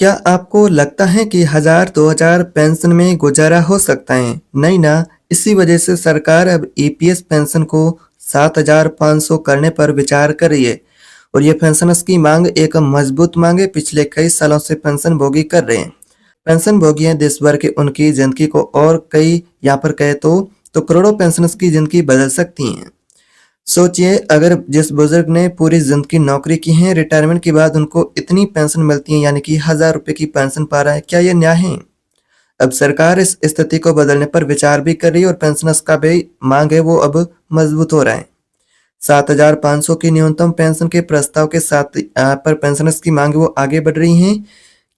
क्या आपको लगता है कि 1000-2000 पेंशन में गुजारा हो सकता है? नहीं ना, इसी वजह से सरकार अब ईपीएस पेंशन को 7500 करने पर विचार कर रही है और ये पेंशनर्स की मांग एक मजबूत मांग है। पिछले कई सालों से पेंशन भोगी कर रहे हैं। पेंशन भोगी देश भर के उनकी जिंदगी को और कई यहाँ पर कहे तो करोड़ों पेंशनर्स की जिंदगी बदल सकती हैं। सोचिए अगर जिस बुजुर्ग ने पूरी जिंदगी नौकरी की है, रिटायरमेंट के बाद उनको इतनी पेंशन मिलती है यानी कि 1000 रुपए की पेंशन पा रहा है, क्या ये न्याय है? अब सरकार इस स्थिति को बदलने पर विचार भी कर रही है और पेंशनर्स का भी मांग है वो अब मजबूत हो रहा है। 7500 की न्यूनतम पेंशन के प्रस्ताव के साथ यहाँ पर पेंशनर्स की मांग वो आगे बढ़ रही है।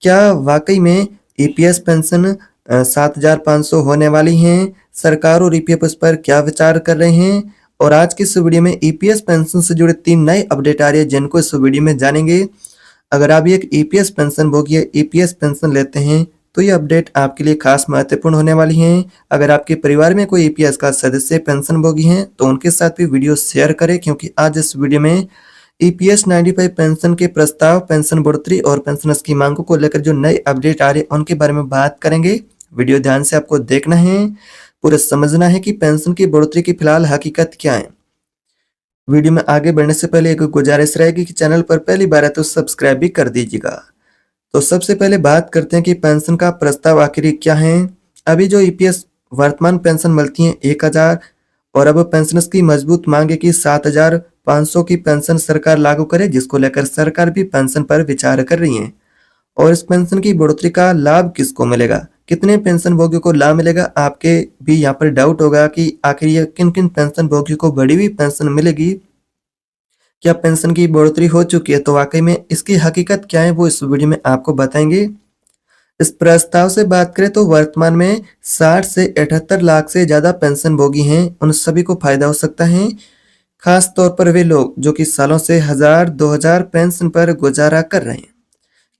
क्या वाकई में ईपीएस पेंशन 7500 होने वाली है? सरकार और ईपीएफ इस पर क्या विचार कर रहे हैं? और आज की इस वीडियो में ईपीएस पेंशन से जुड़े 3 नए अपडेट आ रही है जिनको इस वीडियो में जानेंगे। अगर आप एक ईपीएस पेंशन भोगी ईपीएस पेंशन लेते हैं तो ये अपडेट आपके लिए खास महत्वपूर्ण होने वाली है। अगर आपके परिवार में कोई ईपीएस का सदस्य पेंशन भोगी है तो उनके साथ भी वीडियो शेयर करें, क्योंकि आज इस वीडियो में ईपीएस 95 पेंशन के प्रस्ताव, पेंशन बढ़ोतरी और पेंशनर्स की मांगों को लेकर जो नए अपडेट आ रहे हैं उनके बारे में बात करेंगे। वीडियो ध्यान से आपको देखना है, पूरा समझना है कि पेंशन की बढ़ोतरी की फिलहाल हकीकत क्या है। वीडियो में आगे बढ़ने से पहले एक गुजारिश रहेगी कि चैनल पर पहली बार है तो सब्सक्राइब भी कर दीजिएगा। तो सबसे पहले बात करते हैं कि पेंशन का प्रस्ताव आखिर क्या है। अभी जो ईपीएस वर्तमान पेंशन मिलती है 1000 और अब पेंशनर्स की मजबूत मांग है कि 7500 की पेंशन सरकार लागू करे, जिसको लेकर सरकार भी पेंशन पर विचार कर रही है। और इस पेंशन की बढ़ोतरी का लाभ किसको मिलेगा, कितने पेंशन भोगियों को लाभ मिलेगा, आपके भी यहाँ पर डाउट होगा कि आखिर ये किन किन पेंशन भोगियों को बढ़ी हुई पेंशन मिलेगी, क्या पेंशन की बढ़ोतरी हो चुकी है। तो वाकई में इसकी हकीकत क्या है वो इस वीडियो में आपको बताएंगे। इस प्रस्ताव से बात करें तो वर्तमान में 60 से 78 लाख से ज्यादा पेंशन भोगी हैं, उन सभी को फायदा हो सकता है। खास तौर पर वे लोग जो कि सालों से 1000-2000 पेंशन पर गुजारा कर रहे हैं।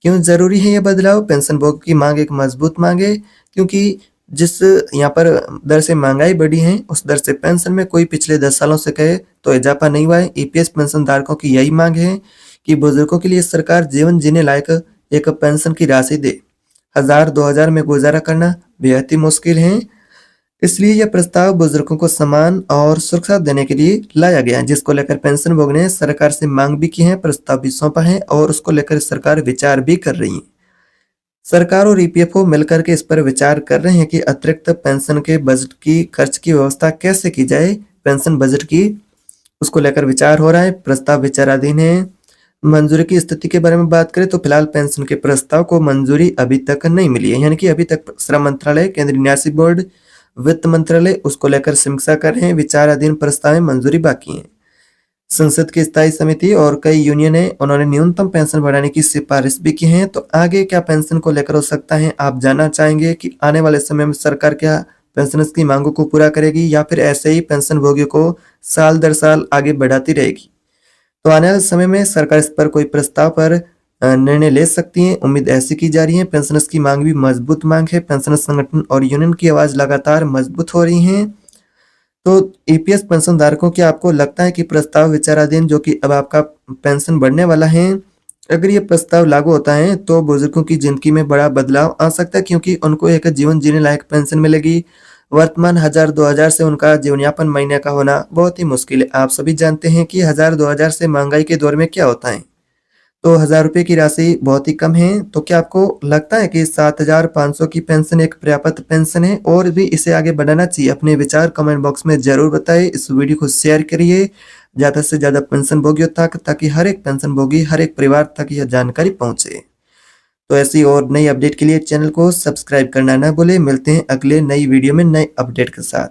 क्यों जरूरी है यह बदलाव? पेंशन भोग की मांग एक मजबूत मांग है, क्योंकि जिस यहाँ पर दर से महंगाई बढ़ी है उस दर से पेंशन में कोई पिछले 10 सालों से कहे तो इजाफा नहीं हुआ है। ईपीएस पेंशन धारकों की यही मांग है कि बुजुर्गों के लिए सरकार जीवन जीने लायक एक पेंशन की राशि दे। 1000-2000 में गुजारा करना बेहद ही मुश्किल है, इसलिए यह प्रस्ताव बुजुर्गों को सम्मान और सुरक्षा देने के लिए लाया गया है, जिसको लेकर पेंशन भोग ने सरकार से मांग भी की है, प्रस्ताव भी सौंपा है और उसको लेकर सरकार विचार भी कर रही है। सरकार और ईपीएफओ मिलकर के इस पर विचार कर रहे हैं कि अतिरिक्त पेंशन के बजट की खर्च की व्यवस्था कैसे की जाए। पेंशन बजट की उसको लेकर विचार हो रहा है, प्रस्ताव विचाराधीन है। मंजूरी की स्थिति के बारे में बात करें तो फिलहाल पेंशन के प्रस्ताव को मंजूरी अभी तक नहीं मिली है, यानी कि अभी तक श्रम मंत्रालय, केंद्रीय न्यासी बोर्ड, वित्त मंत्रालय उसको लेकर समीक्षा कर रहे हैं। विचाराधीन प्रस्ताव में मंजूरी बाकी है। संसद की स्थायी समिति और कई यूनियन है, उन्होंने न्यूनतम पेंशन बढ़ाने की सिफारिश भी की है। तो आगे क्या पेंशन को लेकर हो सकता है, आप जानना चाहेंगे कि आने वाले समय में सरकार क्या पेंशनर्स की मांगों को पूरा करेगी या फिर ऐसे ही पेंशन भोगियों को साल दर साल आगे बढ़ाती रहेगी। तो आने वाले समय में सरकार इस पर कोई प्रस्ताव पर निर्णय ले सकती है, उम्मीद ऐसी की जा रही है। पेंशनर्स की मांग भी मजबूत मांग है, पेंशनर्स संगठन और यूनियन की आवाज लगातार मजबूत हो रही है। तो ईपीएस पेंशन धारकों की आपको लगता है कि प्रस्ताव विचाराधीन जो कि अब आपका पेंशन बढ़ने वाला है, अगर ये प्रस्ताव लागू होता है तो बुजुर्गों की जिंदगी में बड़ा बदलाव आ सकता है, क्योंकि उनको एक जीवन जीने लायक पेंशन मिलेगी। वर्तमान 1000-2000 से उनका जीवन यापन महीने का होना बहुत ही मुश्किल है। आप सभी जानते हैं कि 1000-2000 से महंगाई के दौर में क्या होता है, तो 1000 रुपए की राशि बहुत ही कम है। तो क्या आपको लगता है कि 7500 की पेंशन एक पर्याप्त पेंशन है और भी इसे आगे बढ़ाना चाहिए? अपने विचार कमेंट बॉक्स में जरूर बताइए। इस वीडियो को शेयर करिए ज्यादा से ज्यादा पेंशन भोगियों तक, ताकि हर एक पेंशन भोगी, हर एक परिवार तक यह जानकारी पहुंचे। तो ऐसी और नई अपडेट के लिए चैनल को सब्सक्राइब करना ना भूले। मिलते हैं अगले नई वीडियो में नए अपडेट के साथ।